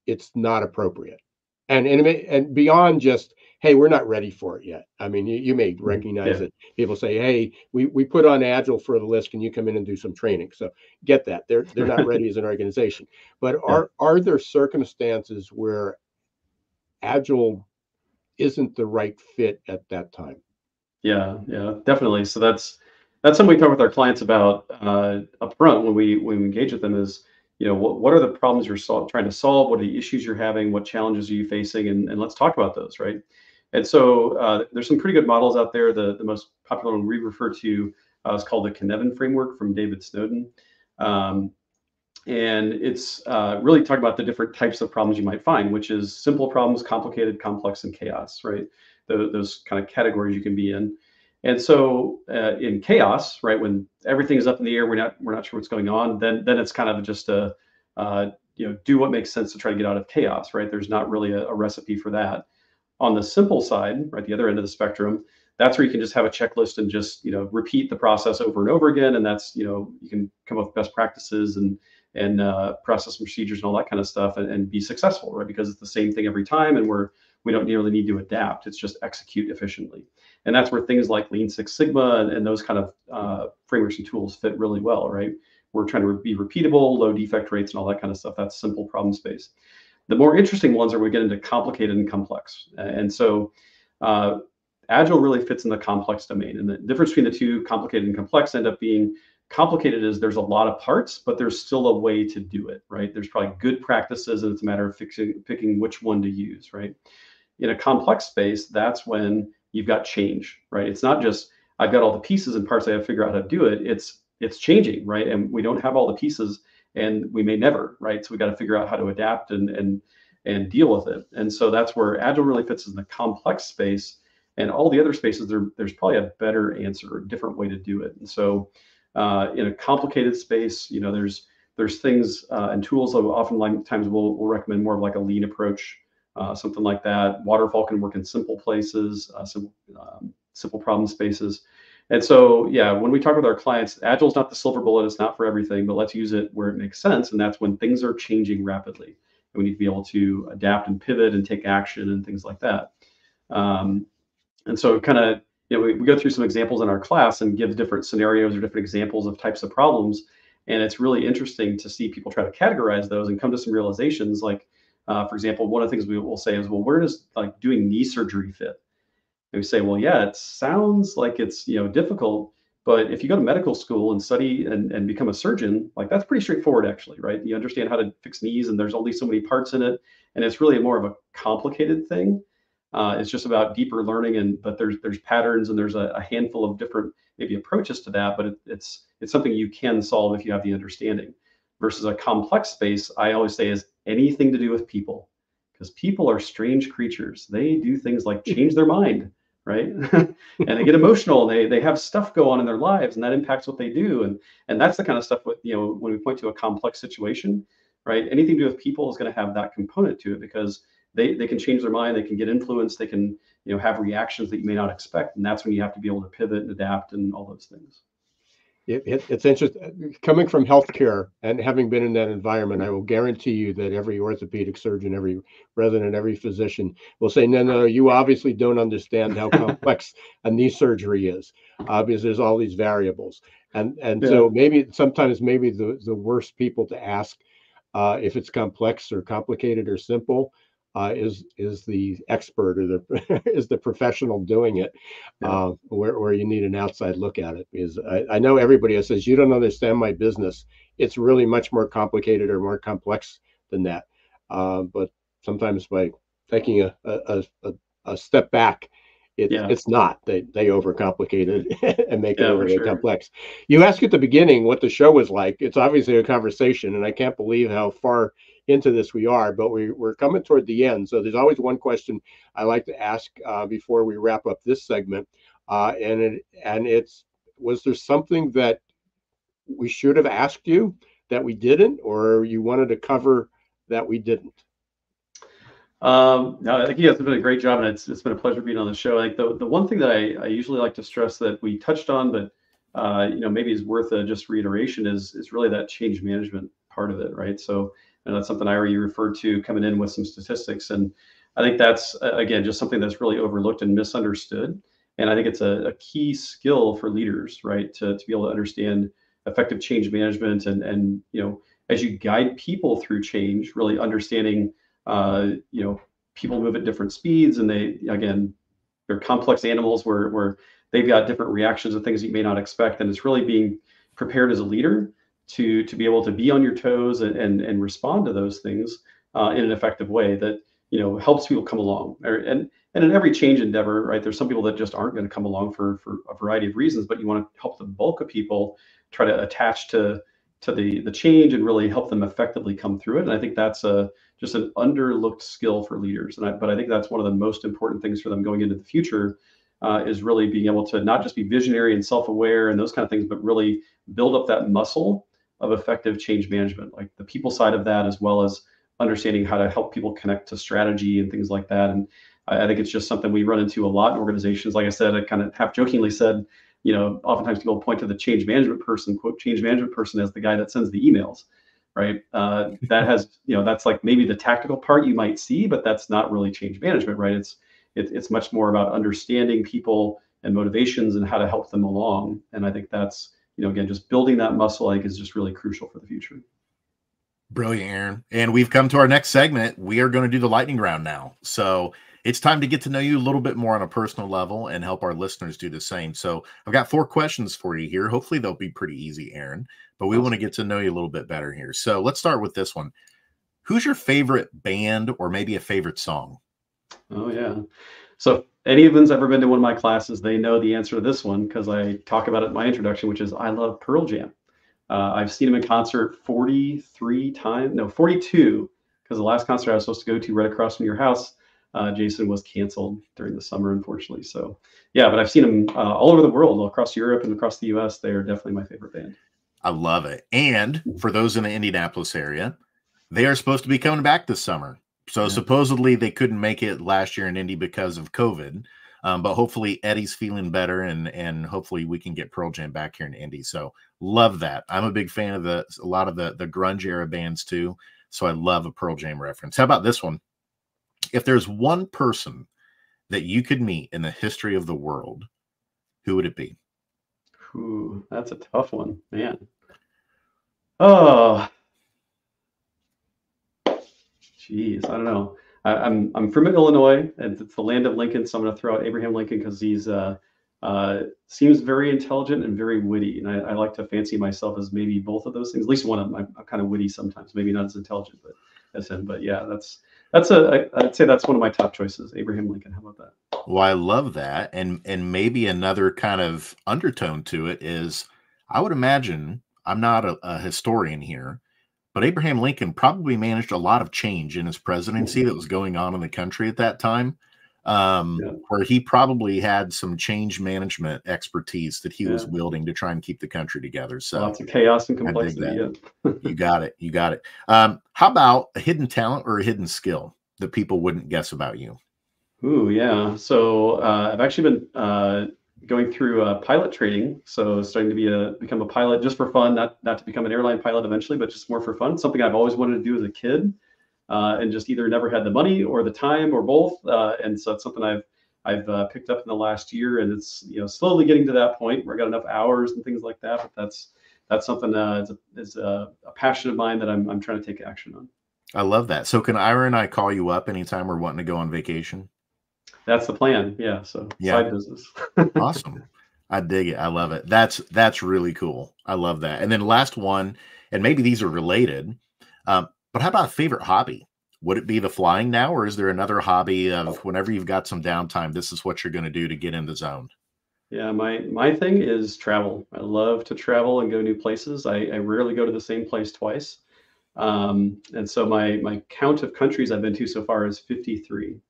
it's not appropriate? And beyond just, hey, we're not ready for it yet. I mean, you may recognize it. People say, hey, we put on Agile for the list. Can you come in and do some training? So get that. They're not ready as an organization. But are there circumstances where Agile isn't the right fit at that time? Yeah, definitely. So that's something we talk with our clients about up front when we engage with them is, what are the problems you're trying to solve? What are the issues you're having? What challenges are you facing? And let's talk about those, right? And so there's some pretty good models out there. The most popular one we refer to is called the Cynefin framework from David Snowden. And it's really talking about the different types of problems you might find, which is simple problems, complicated, complex, and chaos, right? Those kind of categories you can be in. And so in chaos, right, when everything is up in the air, we're not sure what's going on, then it's kind of just a do what makes sense to try to get out of chaos, right? There's not really a recipe for that. On the simple side, right, the other end of the spectrum, that's where you can just have a checklist and just repeat the process over and over again, and that's you can come up with best practices and process procedures and all that kind of stuff and be successful, right? Because it's the same thing every time, and we don't really need to adapt. It's just execute efficiently. And that's where things like Lean Six Sigma and those kind of frameworks and tools fit really well, right? We're trying to be repeatable, low defect rates and all that kind of stuff. That's simple problem space. The more interesting ones are we get into complicated and complex. And so Agile really fits in the complex domain. And the difference between the two, complicated and complex, end up being complicated is there's a lot of parts, but there's still a way to do it, right? There's probably good practices, and it's a matter of picking which one to use, right? In a complex space, that's when you've got change, right? It's not just I've got all the pieces and parts I have to figure out how to do it. It's changing, right? And we don't have all the pieces, and we may never, right? So we got to figure out how to adapt and deal with it. And so that's where Agile really fits in the complex space, and all the other spaces there's probably a better answer, a different way to do it. And so in a complicated space, there's things and tools that oftentimes we'll recommend more of like a lean approach. Something like that. Waterfall can work in simple places, simple problem spaces. And so, yeah, when we talk with our clients, Agile is not the silver bullet. It's not for everything, but let's use it where it makes sense. And that's when things are changing rapidly. And we need to be able to adapt and pivot and take action and things like that. And so kind of, we go through some examples in our class and give different scenarios or different examples of types of problems. And it's really interesting to see people try to categorize those and come to some realizations like, for example, one of the things we will say is, well, where does like doing knee surgery fit? And we say, well, yeah, it sounds like it's difficult, but if you go to medical school and study and become a surgeon, like that's pretty straightforward, actually, right? You understand how to fix knees, and there's only so many parts in it, and it's really more of a complicated thing. It's just about deeper learning, but there's patterns, and there's a handful of different maybe approaches to that, but it's something you can solve if you have the understanding. Versus a complex space, I always say, is anything to do with people, because people are strange creatures. They do things like change their mind, right? And they get emotional, and they have stuff go on in their lives, and that impacts what they do. And that's the kind of stuff when we point to a complex situation, right? Anything to do with people is going to have that component to it, because they can change their mind, they can get influenced, they can have reactions that you may not expect, and that's when you have to be able to pivot and adapt and all those things. It's interesting. Coming from healthcare and having been in that environment, I will guarantee you that every orthopedic surgeon, every resident, every physician will say, no, you obviously don't understand how complex a knee surgery is. Obviously, there's all these variables. And so sometimes the worst people to ask if it's complex or complicated or simple is the expert or is the professional doing it, where you need an outside look at it. Because I know everybody says, you don't understand my business. It's really much more complicated or more complex than that. But sometimes by taking a step back, it's not. They overcomplicate it and make it overly complex. You asked at the beginning what the show was like. It's obviously a conversation, and I can't believe how far into this we are, but we're coming toward the end. So there's always one question I like to ask before we wrap up this segment, and it's, was there something that we should have asked you that we didn't, or you wanted to cover that we didn't? No, I think you guys have done a great job, and it's been a pleasure being on the show. Like the one thing that I usually like to stress that we touched on, but maybe is worth just reiteration is really that change management part of it, right? So that's something Ira, you referred to coming in with some statistics, and I think that's again just something that's really overlooked and misunderstood. And I think it's a key skill for leaders, right, to be able to understand effective change management and as you guide people through change, really understanding. People move at different speeds, and they're complex animals where they've got different reactions to things you may not expect. And it's really being prepared as a leader to be able to be on your toes and respond to those things in an effective way that, you know, helps people come along. And in every change endeavor, right, there's some people that just aren't going to come along for a variety of reasons, but you want to help the bulk of people try to attach to the change and really help them effectively come through it. And I think that's just an underlooked skill for leaders. But I think that's one of the most important things for them going into the future, is really being able to not just be visionary and self-aware and those kind of things, but really build up that muscle of effective change management, like the people side of that, as well as understanding how to help people connect to strategy and things like that. And I think it's just something we run into a lot in organizations. Like I said, I kind of half jokingly said, you know, oftentimes people point to the change management person, quote, change management person, as the guy that sends the emails, right? That has, you know, that's like maybe the tactical part you might see, but that's not really change management, right? It's much more about understanding people and motivations and how to help them along. And I think that's, you know, again, just building that muscle, I think, is just really crucial for the future. Brilliant, Aaron. And we've come to our next segment. We are going to do the lightning round now. So it's time to get to know you a little bit more on a personal level and help our listeners do the same. So I've got 4 questions for you here. Hopefully they'll be pretty easy, Aaron, but we want to get to know you a little bit better here. So let's start with this one. Who's your favorite band or maybe a favorite song? Oh, yeah. So if anyone's ever been to one of my classes, they know the answer to this one because I talk about it in my introduction, which is I love Pearl Jam. I've seen them in concert 42, because the last concert I was supposed to go to right across from your house, Jason, was canceled during the summer, unfortunately. So yeah, but I've seen them all over the world, all across Europe and across the US. They are definitely my favorite band. I love it. And for those in the Indianapolis area, they are supposed to be coming back this summer. So supposedly they couldn't make it last year in Indy because of COVID. But hopefully Eddie's feeling better, and hopefully we can get Pearl Jam back here in Indy. So love that. I'm a big fan of a lot of the grunge era bands too. So I love a Pearl Jam reference. How about this one? If there's one person that you could meet in the history of the world, who would it be? Ooh, that's a tough one, man. Oh, geez, I don't know. I'm from Illinois, and it's the land of Lincoln, so I'm going to throw out Abraham Lincoln because he's seems very intelligent and very witty, and I like to fancy myself as maybe both of those things. At least one of them. I'm kind of witty sometimes, maybe not as intelligent, but as him. But yeah, I'd say that's one of my top choices, Abraham Lincoln. How about that? Well, I love that, and maybe another kind of undertone to it is, I would imagine, I'm not a historian here, but Abraham Lincoln probably managed a lot of change in his presidency that was going on in the country at that time, where he probably had some change management expertise that he was wielding to try and keep the country together. So lots of chaos and complexity. You got it. You got it. How about a hidden talent or a hidden skill that people wouldn't guess about you? Ooh, yeah. So I've actually been going through pilot training, so starting to become a pilot just for fun, not to become an airline pilot eventually, but just more for fun. Something I've always wanted to do as a kid, and just either never had the money or the time or both. And so it's something I've picked up in the last year, and it's, you know, slowly getting to that point where I got enough hours and things like that. But that's something is a passion of mine that I'm trying to take action on. I love that. So can Ira and I call you up anytime we're wanting to go on vacation? That's the plan. Yeah. So side business. Awesome. I dig it. I love it. That's really cool. I love that. And then last one, and maybe these are related, but how about a favorite hobby? Would it be the flying now, or is there another hobby of whenever you've got some downtime, this is what you're going to do to get in the zone? Yeah, my thing is travel. I love to travel and go new places. I rarely go to the same place twice. And so my count of countries I've been to so far is 53.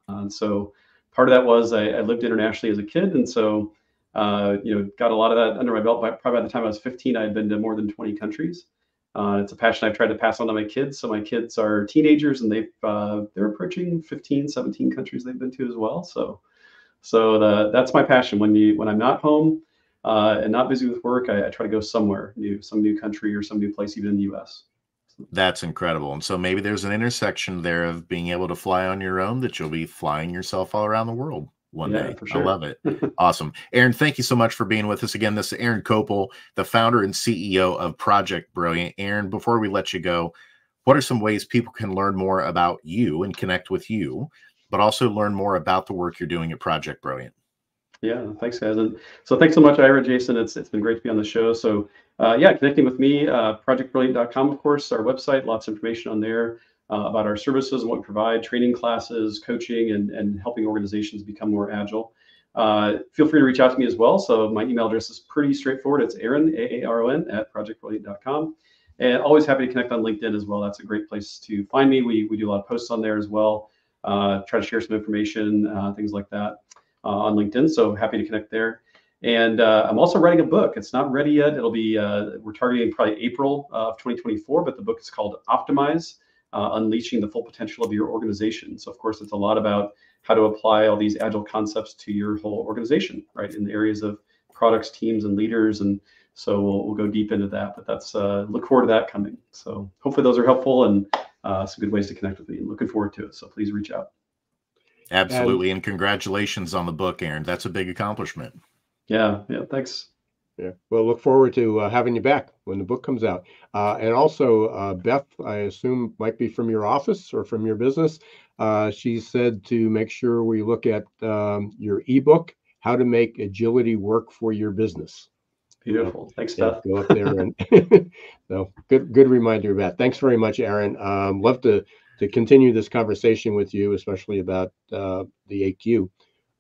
And so part of that was I lived internationally as a kid. And so, you know, got a lot of that under my belt. Probably by the time I was 15, I had been to more than 20 countries. It's a passion I've tried to pass on to my kids. So my kids are teenagers, and they're approaching 15, 17 countries they've been to as well. So that's my passion. When I'm not home and not busy with work, I try to go somewhere new, some new country or some new place, even in the US. That's incredible. And so maybe there's an intersection there of being able to fly on your own, that you'll be flying yourself all around the world one day. For sure. I love it. Awesome. Aaron, thank you so much for being with us again. This is Aaron Kopel, the founder and CEO of Project Brilliant. Aaron, before we let you go, what are some ways people can learn more about you and connect with you, but also learn more about the work you're doing at Project Brilliant? Yeah, thanks, guys. And so thanks so much, Ira, Jason. It's been great to be on the show. So yeah, connecting with me, projectbrilliant.com, of course, our website, lots of information on there about our services and what we provide, training classes, coaching, and helping organizations become more agile. Feel free to reach out to me as well. So my email address is pretty straightforward. It's Aaron, Aaron, at projectbrilliant.com. And always happy to connect on LinkedIn as well. That's a great place to find me. We do a lot of posts on there as well. Try to share some information, things like that on LinkedIn. So happy to connect there. And I'm also writing a book. It's not ready yet. It'll be, we're targeting probably April of 2024, but the book is called Optimize, Unleashing the Full Potential of Your Organization. So of course, it's a lot about how to apply all these agile concepts to your whole organization, right? In the areas of products, teams, and leaders. And so we'll go deep into that, but that's, look forward to that coming. So hopefully those are helpful and some good ways to connect with me. I'm looking forward to it. So please reach out. Absolutely. And congratulations on the book, Aaron. That's a big accomplishment. Yeah. Thanks. Yeah. Well, look forward to having you back when the book comes out. And also, Beth, I assume might be from your office or from your business. She said to make sure we look at your ebook, How to Make Agility Work for Your Business. Beautiful. Thanks, Beth. Go up there and so good reminder of that. Thanks very much, Aaron. Love to continue this conversation with you, especially about the AQ.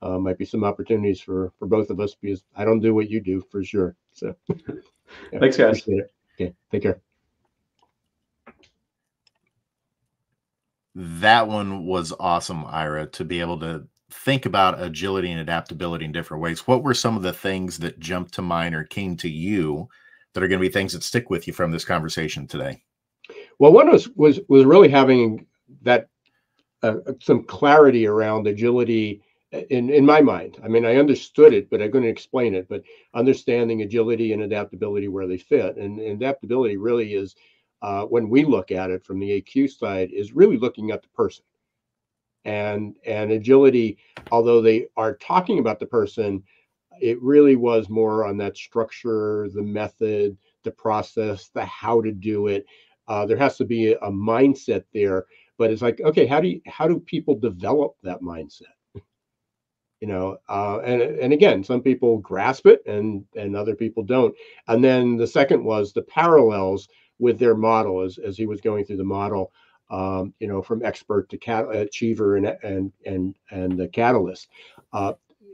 Might be some opportunities for both of us because I don't do what you do for sure. So yeah, thanks, guys. Appreciate it. Okay, take care. That one was awesome, Ira, to be able to think about agility and adaptability in different ways. What were some of the things that jumped to mind or came to you that are going to be things that stick with you from this conversation today? Well, one was really having that some clarity around agility in my mind. I mean, I understood it, but I'm going to explain it. But understanding agility and adaptability where they fit, and adaptability really is when we look at it from the AQ side, is really looking at the person. And agility, although they are talking about the person, it really was more on that structure, the method, the process, the how to do it. There has to be a mindset there, but it's like, okay, how do people develop that mindset? And again, some people grasp it and other people don't. And then the second was the parallels with their model as he was going through the model. From expert to achiever and the catalyst.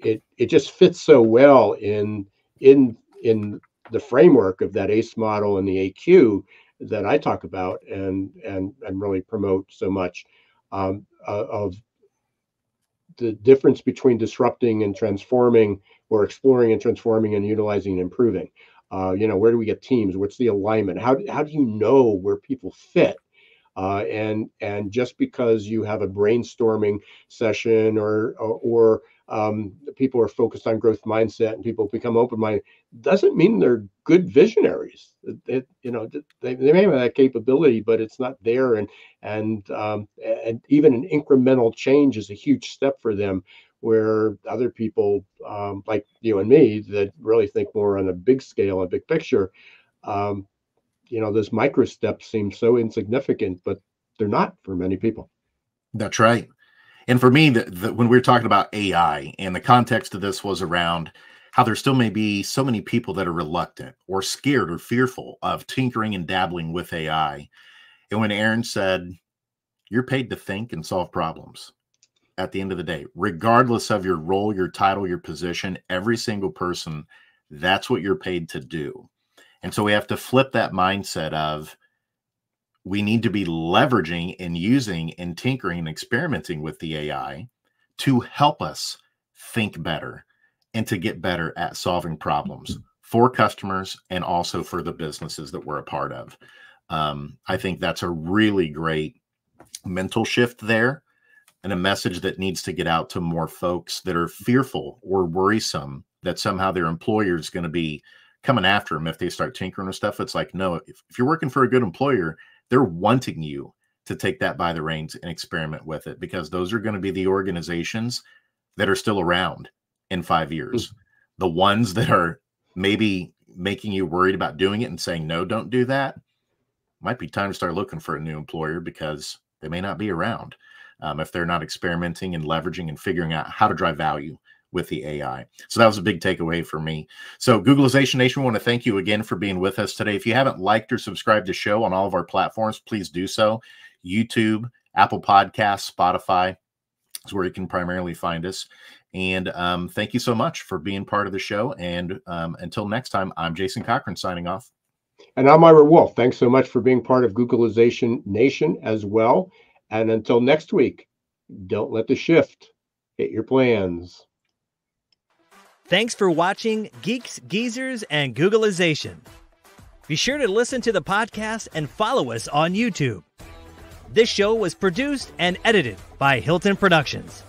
It just fits so well in the framework of that ACE model and the AQ that I talk about and really promote so much of the difference between disrupting and transforming, or exploring and transforming and utilizing and improving. Where do we get teams? What's the alignment? How do you know where people fit? And just because you have a brainstorming session or people are focused on growth mindset and people become open-minded, doesn't mean they're good visionaries. They may have that capability, but it's not there. And even an incremental change is a huge step for them, where other people like you and me that really think more on a big scale, a big picture. Those micro steps seem so insignificant, but they're not for many people. That's right. And for me, when we were talking about AI, and the context of this was around how there still may be so many people that are reluctant or scared or fearful of tinkering and dabbling with AI. And when Aaron said, you're paid to think and solve problems at the end of the day, regardless of your role, your title, your position, every single person, that's what you're paid to do. And so we have to flip that mindset of we need to be leveraging and using and tinkering and experimenting with the AI to help us think better and to get better at solving problems for customers and also for the businesses that we're a part of. I think that's a really great mental shift there, and a message that needs to get out to more folks that are fearful or worrisome that somehow their employer is going to be coming after them if they start tinkering with stuff. It's like, no, if you're working for a good employer, they're wanting you to take that by the reins and experiment with it, because those are going to be the organizations that are still around in 5 years. The ones that are maybe making you worried about doing it and saying, no, don't do that, might be time to start looking for a new employer, because they may not be around if they're not experimenting and leveraging and figuring out how to drive value with the AI. So that was a big takeaway for me. So Googleization Nation, we want to thank you again for being with us today. If you haven't liked or subscribed to the show on all of our platforms, please do so. YouTube, Apple Podcasts, Spotify is where you can primarily find us. And thank you so much for being part of the show. And until next time, I'm Jason Cochran signing off. And I'm Ira Wolfe. Thanks so much for being part of Googleization Nation as well. And until next week, don't let the shift hit your plans. Thanks for watching Geeks, Geezers, and Googleization. Be sure to listen to the podcast and follow us on YouTube. This show was produced and edited by Hilton Productions.